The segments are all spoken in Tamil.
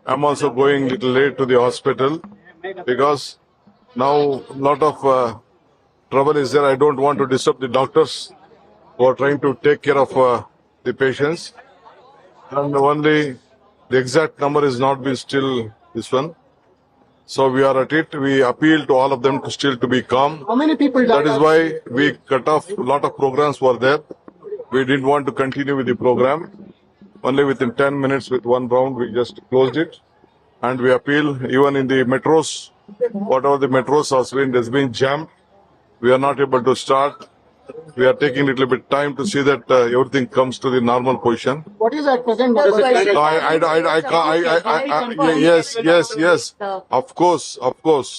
I'm also going little late to the hospital because now lot of trouble is there. I don't want to disturb the doctors who are trying to take care of the patients. And only the exact number is not been still this one. So we are at it. We appeal to all of them to still to be calm. How many people died? That is why we cut off a lot of programs were there. We didn't want to continue with the program. Only within 10 minutes with one round we just closed it. And we appeal even in the metros, whatever the metros has been jammed. We are not able to start. We are taking a little bit time to see that everything comes to the normal position. What is at present? No, yes. Of course.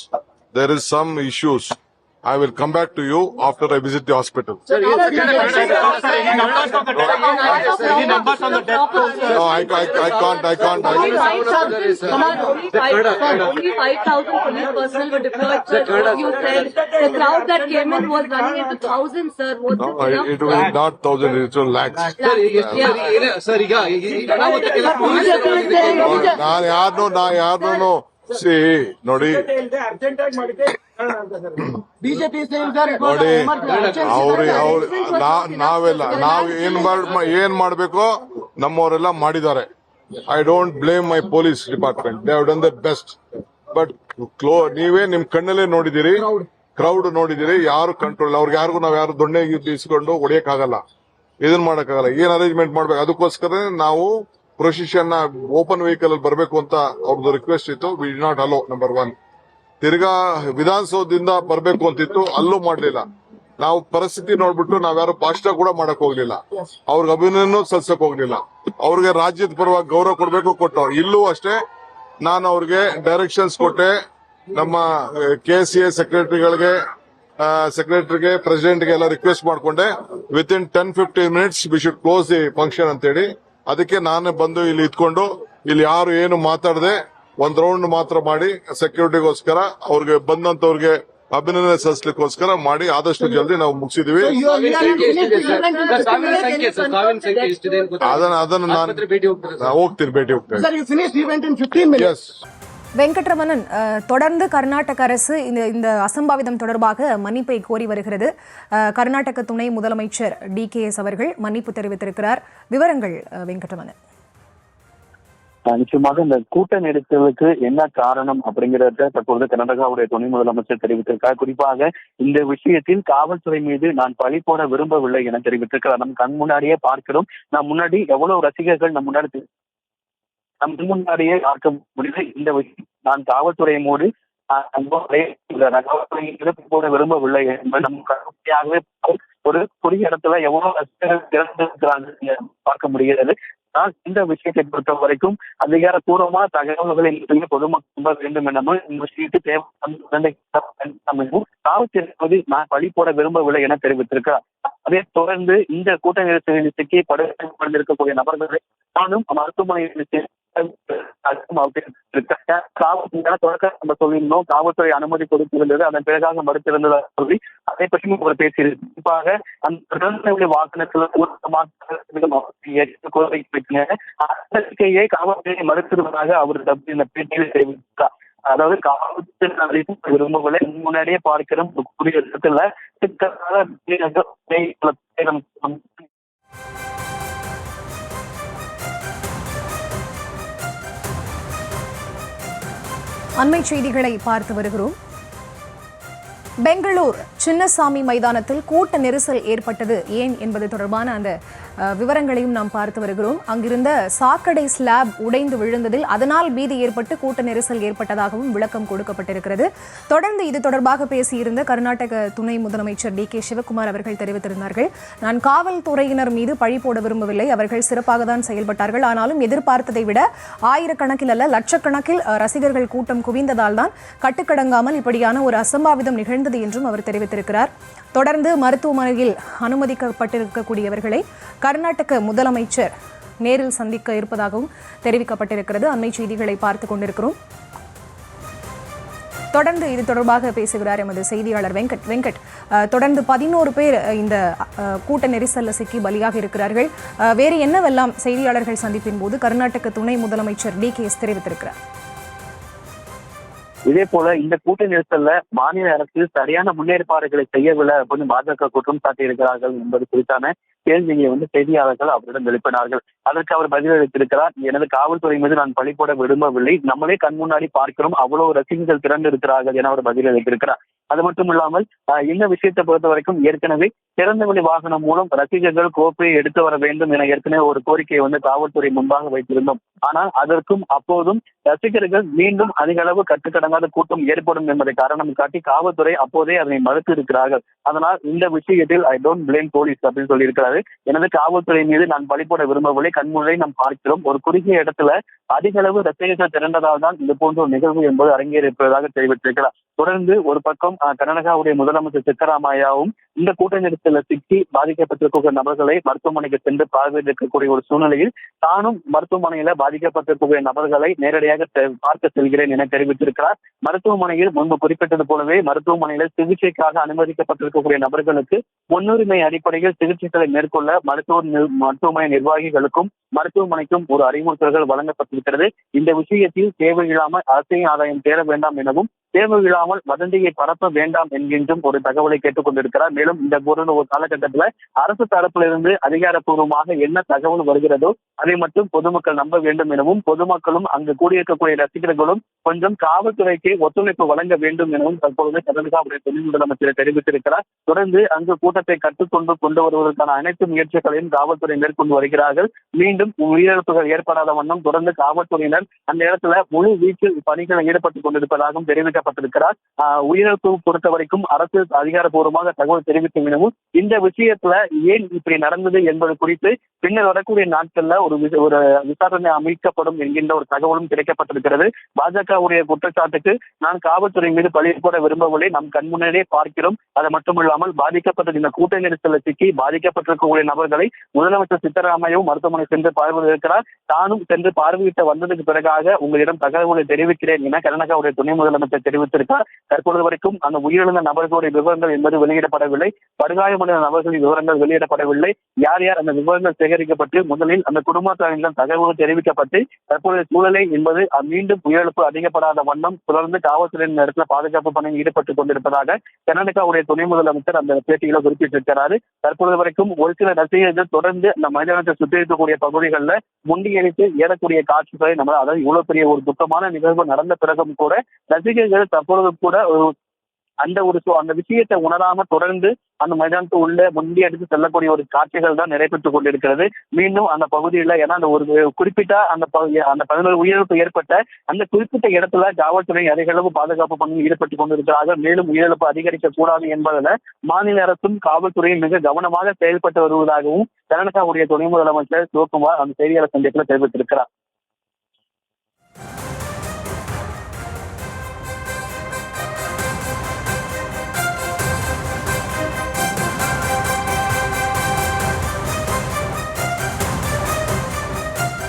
There is some issues. I will come back to you after I visit the hospital. Sir, any numbers on the death? Any numbers on the death toll? No, I can't. Only 5,000 police personnel were deployed, sir. You said the crowd that came in was running into thousands, sir. Was No, this enough? it was not thousand, it was lakhs. Sir, ಈಗ ಅನಾಹುತಕ್ಕೆಲ್ಲ ನಾನು ಯಾರನ್ನೋ ಸಿ ನೋಡಿ BJP is saying, sir, it was ನೋಡಿ an emergency. ನಾವ್ ಏನ್ ಮಾಡ್ಬೇಕೋ ನಮ್ಮವರೆಲ್ಲ ಮಾಡಿದ್ದಾರೆ. I don't blame my police department. They have done the best. But ನೀವೇ ನಿಮ್ ಕಣ್ಣಲ್ಲೇ ನೋಡಿದಿರಿ, ಕ್ರೌಡ್ ನೋಡಿದಿರಿ, ಯಾರು ಕಂಟ್ರೋಲ್, ಅವ್ರಿಗೆ ಯಾರಿಗೂ ನಾವ್ ಯಾರು ದೊಣ್ಣೆ ಇಸ್ಕೊಂಡು ಹೊಡಿಯಕ್ಕಾಗಲ್ಲ, ಇದನ್ ಮಾಡಕ್ಕಾಗಲ್ಲ. ಏನ್ ಅರೇಂಜ್ಮೆಂಟ್ ಮಾಡ್ಬೇಕು, ಅದಕ್ಕೋಸ್ಕರ ನಾವು ಪ್ರೊಸೆಷನ್ ಓಪನ್ ವೆಹಿಕಲ್ ಅಲ್ಲಿ ಬರಬೇಕು ಅಂತ ಅವ್ರದ್ದು ರಿಕ್ವೆಸ್ಟ್ ಇತ್ತು. We did not allow. Number 1. ತಿರ್ಗಾ ವಿಧಾನಸೌಧದಿಂದ ಬರಬೇಕು ಅಂತಿತ್ತು, ಅಲ್ಲೂ ಮಾಡ್ಲಿಲ್ಲ. ನಾವು ಪರಿಸ್ಥಿತಿ ನೋಡ್ಬಿಟ್ಟು ನಾವ್ಯಾರು ಭಾಷಣ ಕೂಡ ಮಾಡಕ್ ಹೋಗ್ಲಿಲ್ಲ, ಅವ್ರಿಗೆ ಅಭಿನಂದನೆ ಸಲ್ಸಕ್ ಹೋಗ್ಲಿಲ್ಲ. ಅವ್ರಿಗೆ ರಾಜ್ಯದ ಪರವಾಗಿ ಗೌರವ ಕೊಡ್ಬೇಕು, ಕೊಟ್ಟವ್ರು. ಇಲ್ಲೂ ಅಷ್ಟೇ ನಾನು ಅವ್ರಿಗೆ ಡೈರೆಕ್ಷನ್ಸ್ ಕೊಟ್ಟೆ. ನಮ್ಮ KCA ಸೆಕ್ರೆಟರಿಗೆ ಪ್ರೆಸಿಡೆಂಟ್ಗೆ ಎಲ್ಲ ರಿಕ್ವೆಸ್ಟ್ ಮಾಡ್ಕೊಂಡೆ. Within 10-15 minutes we should close the function ಅಂತೇಳಿ. ಅದಕ್ಕೆ ನಾನೇ ಬಂದು ಇಲ್ಲಿ ಇದ್ಕೊಂಡು ಇಲ್ಲಿ ಯಾರು ಏನು ಮಾತಾಡದೆ ಒಂದ್ ರೌಂಡ್ ಮಾತ್ರ ಮಾಡಿ ಸೆಕ್ಯೂರಿಟಿಗೋಸ್ಕರ ಅವ್ರಿಗೆ ಬಂದಂತವ್ರಿಗೆ ಅಭಿನಂದನೆ ಸಲ್ಲಿಸಲಿಕ್ಕೋಸ್ಕರ ಮಾಡಿ ಆದಷ್ಟು ಜಲ್ದಿ ನಾವು ಮುಗಿಸಿದೀವಿ. ಅದನ್ನ ನಾನು ಹೋಗ್ತೀನಿ, ಭೇಟಿ ಹೋಗ್ತೇನೆ. Sir, you finished event in 15 minutes. Yes. Venkataramanan, தொடர்ந்து கர்நாடக அரசு இந்த அசம்பாவிதம் தொடர்பாக மன்னிப்பை கோரி வருகிறது. கர்நாடக துணை முதலமைச்சர் DKS அவர்கள் மன்னிப்பு தெரிவித்திருக்கிறார். விவரங்கள் வெங்கட்ரமணன். நிச்சயமாக இந்த கூட்ட நெரிசலுக்கு என்ன காரணம் அப்படிங்கறத தற்பொழுது கர்நாடகாவுடைய துணை முதலமைச்சர் தெரிவித்திருக்கார். குறிப்பாக இந்த விஷயத்தில் காவல்துறை மீது நான் பழி போட விரும்பவில்லை என தெரிவித்திருக்கிறார். நம் கண் முன்னாடியே பார்க்கிறோம். நாம் முன்னாடி எவ்வளவு ரசிகர்கள் நம் முன்னாடியே பார்க்க முடியல. இந்த விஷயம் நான் காவல்துறை மூடி போட விரும்பவில்லை என்பது நம் கருமையாகவே ஒரு குறுகிய இடத்துல எவ்வளவு ரசிகர்கள் இறந்திருக்கிறாங்க பார்க்க முடிகிறது. இந்த விஷயத்தை பொறுத்த வரைக்கும் அதிகாரப்பூர்வமான தகவல்களை பொதுமக்கள் வேண்டும் எனவும் இந்த விஷயத்தை காவல்துறை நான் பழி போட விரும்பவில்லை என தெரிவித்திருக்கிறார். அதை தொடர்ந்து இந்த கூட்ட நெரிசலில் சிக்கி படுத்திருக்கக்கூடிய நபர்களை நானும் மருத்துவமனையில் சொல்லியிருந்தோம். காவல்துறை அனுமதி கொடுத்திருந்தது, அதன் பிறகாக மறுத்திருந்ததாக சொல்லி அதை பற்றியும் அவர் பேசியிருந்தார். குறிப்பாக அந்த வாகனத்தில் அறிக்கையை காவல்துறை மறுத்திருப்பதாக அவர் இந்த பேட்டியில் தெரிவித்தார். அதாவது காவல்துறை விரும்பவில்லை, முன்னாடியே பார்க்கிறோம் கூடிய இடத்துல அண்மை செய்திகளை பார்த்து வருகிறோம். பெங்களூர் சின்னசாமி மைதானத்தில் கூட்ட நெரிசல் ஏற்பட்டது ஏன் என்பது தொடர்பான அந்த விவரங்களையும் நாம் பார்த்து வருகிறோம். அங்கிருந்த சாக்கடை ஸ்லாப் உடைந்து விழுந்ததில் அதனால் பீதி ஏற்பட்டு கூட்ட நெரிசல் ஏற்பட்டதாகவும் விளக்கம் கொடுக்கப்பட்டிருக்கிறது. தொடர்ந்து இது தொடர்பாக பேசியிருந்த கர்நாடக துணை முதலமைச்சர் DK சிவகுமார் அவர்கள் தெரிவித்திருந்தார்கள், நான் காவல்துறையினர் மீது பழி போட விரும்பவில்லை, அவர்கள் சிறப்பாக தான் செயல்பட்டார்கள். ஆனாலும் எதிர்பார்த்ததை விட ஆயிரக்கணக்கில் அல்ல லட்சக்கணக்கில் ரசிகர்கள் கூட்டம் குவிந்ததால் தான் கட்டுக்கடங்காமல் இப்படியான ஒரு அசம்பாவிதம் நிகழ்ந்தது என்றும் அவர் தெரிவித்திருக்கிறார். தொடர்ந்து மருத்துவமனையில் அனுமதிக்கப்பட்டிருக்கக்கூடியவர்களை கர்நாடக முதலமைச்சர் நேரில் சந்திக்க இருப்பதாகவும் தெரிவிக்கப்பட்டிருக்கிறது. அண்மை செய்திகளை பார்த்துக் கொண்டிருக்கிறோம். தொடர்ந்து இது தொடர்பாக பேசுகிறார் எமது செய்தியாளர் வெங்கட். தொடர்ந்து 11 பேர் இந்த கூட்ட நெரிசல்ல சிக்கி பலியாக இருக்கிறார்கள். வேறு என்னவெல்லாம் செய்தியாளர்கள் சந்திப்பின் போது கர்நாடக துணை முதலமைச்சர் DKS தெரிவித்திருக்கிறார்? இதே போல இந்த கூட்ட நெரிசல்ல மாநில அரசு சரியான முன்னேற்பாடுகளை செய்யவில்லை அப்படின்னு பாஜக குற்றம் சாட்டியிருக்கிறார்கள் என்பது குறித்தான கேள்வியை செய்தியாளர்கள் அவரிடம் எழுப்பினார்கள். அதற்கு அவர் பதிலளித்திருக்கிறார், எனது காவல்துறை மீது நான் பழி போட விரும்பவில்லை, நம்மளே கண் முன்னாடி பார்க்கிறோம், அவ்வளவு ரசிகர்கள் திரண்டு இருக்கிறார்கள் என அவர் பதிலளித்திருக்கிறார். அது மட்டும் இல்லாமல் இந்த விஷயத்தை பொறுத்த வரைக்கும் ஏற்கனவே திறந்தவெளி வாகனம் மூலம் ரசிகர்கள் கோப்பையை எடுத்து வர வேண்டும் என ஏற்கனவே ஒரு கோரிக்கையை காவல்துறை முன்பாக வைத்திருந்தோம். ஆனால் அதற்கும் அப்போதும் ரசிகர்கள் மீண்டும் அதிக அளவு கட்டுக்கடங்காத கூட்டம் ஏற்படும் என்பதை காரணம் காட்டி காவல்துறை அப்போதே அதனை மறுத்து இருக்கிறார்கள். அதனால் இந்த விஷயத்தில் ஐ டோன்ட் பிளேம் போலீஸ் அப்படின்னு சொல்லியிருக்கிறாரு. எனது காவல்துறை மீது நான் பழி போட விரும்பவில்லை, கண்முறை நாம் பார்க்கிறோம், ஒரு குறுகிய இடத்துல அதிக அளவு ரசிகர்கள் திரண்டதால் தான் இது போன்ற ஒரு நிகழ்வு என்பது அரங்கேறியிருப்பதாக தெரிவித்திருக்கிறார். தொடர்ந்து ஒரு பக்கம் கர்நாடகாவுடைய முதலமைச்சர் சித்தராமையாவும் இந்த கூட்ட நெரிசல்ல சிக்கி பாதிக்கப்பட்டிருக்கிற நபர்களை மருத்துவமனைக்கு சென்று பார்வையிடக்கூடிய ஒரு சூழ்நிலையில் தானும் மருத்துவமனையில பாதிக்கப்பட்டிருக்கிற நபர்களை நேரடியாக பார்க்க செல்கிறேன் என தெரிவித்திருக்கிறார். மருத்துவமனையில் முன்பு குறிப்பிட்டது போலவே மருத்துவமனையில சிகிச்சைக்காக அனுமதிக்கப்பட்டிருக்கக்கூடிய நபர்களுக்கு முன்னுரிமை அடிப்படையில் சிகிச்சைகளை மேற்கொள்ள மருத்துவமனை நிர்வாகிகளுக்கும் மருத்துவமனைக்கும் ஒரு அறிவுறுத்தல்கள் வழங்கப்பட்டிருக்கிறது. இந்த விஷயத்தில் தேவையில்லாமல் அரசியல் ஆதாயம் தேட வேண்டாம் எனவும் தேவையில்லாமல் வதந்தியை பரப்ப வேண்டாம் என்கின்றும் ஒரு தகவலை கேட்டுக் கொண்டிருக்கிறார். மேலும் இந்த ஒரு காலகட்டத்தில் அரசு தரப்பிலிருந்து அதிகாரப்பூர்வமாக என்ன தகவல் வருகிறதோ அதை மட்டும் பொதுமக்கள் நம்ப வேண்டும் எனவும் பொதுமக்களும் அங்கு கூடியிருக்கக்கூடிய ரசிகர்களும் கொஞ்சம் காவல்துறைக்கு ஒத்துழைப்பு வழங்க வேண்டும் எனவும் தற்போது கர்நாடகாவுடைய துணை முதலமைச்சர் தெரிவித்திருக்கிறார். தொடர்ந்து அங்கு கூட்டத்தை கட்டுக்கொண்டு கொண்டு வருவதற்கான அனைத்து முயற்சிகளையும் காவல்துறை மேற்கொண்டு வருகிறார்கள். மீண்டும் உயிரிழப்புகள் ஏற்படாத வண்ணம் தொடர்ந்து காவல்துறையினர் அந்த இடத்துல முழு வீச்சில் பணிகளில் ஈடுபட்டுக் கொண்டிருப்பதாகவும் தெரிவிக்கப்பட்டிருக்கிறார். உயிரிழப்பு பொறுத்த வரைக்கும் அரசு அதிகாரப்பூர்வமாக தகவல் தெரிவிக்கும் எனவும் இந்த விஷயத்துல ஏன் இப்படி நடந்தது என்பது குறித்து பின்னர் வரக்கூடிய நாட்கள்ல ஒரு விசாரணை அமைக்கப்படும் என்கின்ற ஒரு தகவலும் கிடைக்கப்பட்டிருக்கிறது. பாஜகவுடைய குற்றச்சாட்டுக்கு நான் காவல்துறை மீது பழி போட விரும்பவில்லை, நம் கண்முன்னே பார்க்கிறோம். அது மட்டும் இல்லாமல் பாதிக்கப்பட்ட இந்த கூட்ட நெரிசலில் சிக்கி பாதிக்கப்பட்டிருக்கக்கூடிய நபர்களை முதலமைச்சர் சித்தராமையாவும் மருத்துவமனை சென்று பார்வையிட்டிருக்கிறார். தானும் சென்று பார்வையிட்ட வந்ததுக்கு பிறகாக உங்களிடம் தகவல்களை தெரிவிக்கிறேன் என கர்நாடகாவுடைய துணை முதலமைச்சர் தெரிவித்திருக்கிறார். தற்பொழுது வரைக்கும் அந்த உயிரிழந்த நபர்களுடைய விவரங்கள் என்பது வெளியிடப்படவில்லை, படுகாயமடைந்த நபர்களின் விவரங்கள் வெளியிடப்படவில்லை. யார் யார் அந்த விவரங்கள் சேகரிக்கப்பட்டு முதலில் அந்த குடும்பத்தாரிடம் தகவல் தெரிவிக்கப்பட்டு தற்போதைய சூழலை என்பது மீண்டும் உயிரிழப்பு அதிகப்படாத வண்ணம் தொடர்ந்து காவல்துறையின் இடத்துல பாதுகாப்பு பணியில் ஈடுபட்டுக் கொண்டிருப்பதாக கர்நாடகாவுடைய துணை முதலமைச்சர் அந்த பேட்டியில குறிப்பிட்டிருக்கிறாரு. தற்பொழுது வரைக்கும் ஒரு சில ரசிகர்கள் தொடர்ந்து அந்த மைதானத்தை சுற்றி இருக்கக்கூடிய பகுதிகளில் முண்டியடித்து ஏறக்கூடிய காட்சிகளை நம்ம அதாவது இவ்வளவு பெரிய ஒரு துக்கமான நிகழ்வு நடந்த பிறகும் கூட ரசிகர்கள் தற்பொழுது கூட அந்த விஷயத்தை உணராம தொடர்ந்து அந்த மைதானத்து உள்ள முந்தி அடித்து செல்லக்கூடிய ஒரு காட்சிகள் தான் நடைபெற்றுக் கொண்டிருக்கிறது. மீண்டும் அந்த பகுதியில ஏன்னா அந்த ஒரு குறிப்பிட்ட அந்த 11 உயிரிழப்பு ஏற்பட்ட அந்த குறிப்பிட்ட இடத்துல காவல்துறை அதிக அளவு பாதுகாப்பு பணியில் ஈடுபட்டுக் கொண்டிருக்கிறார்கள். மேலும் உயிரிழப்பு அதிகரிக்க கூடாது என்பதில் மாநில அரசும் காவல்துறையும் மிக கவனமாக செயல்பட்டு வருவதாகவும் கர்நாடகாவுடைய துணை முதலமைச்சர் சிவகுமார் அந்த செய்தியாளர் சந்திப்பில் தெரிவித்திருக்கிறார்.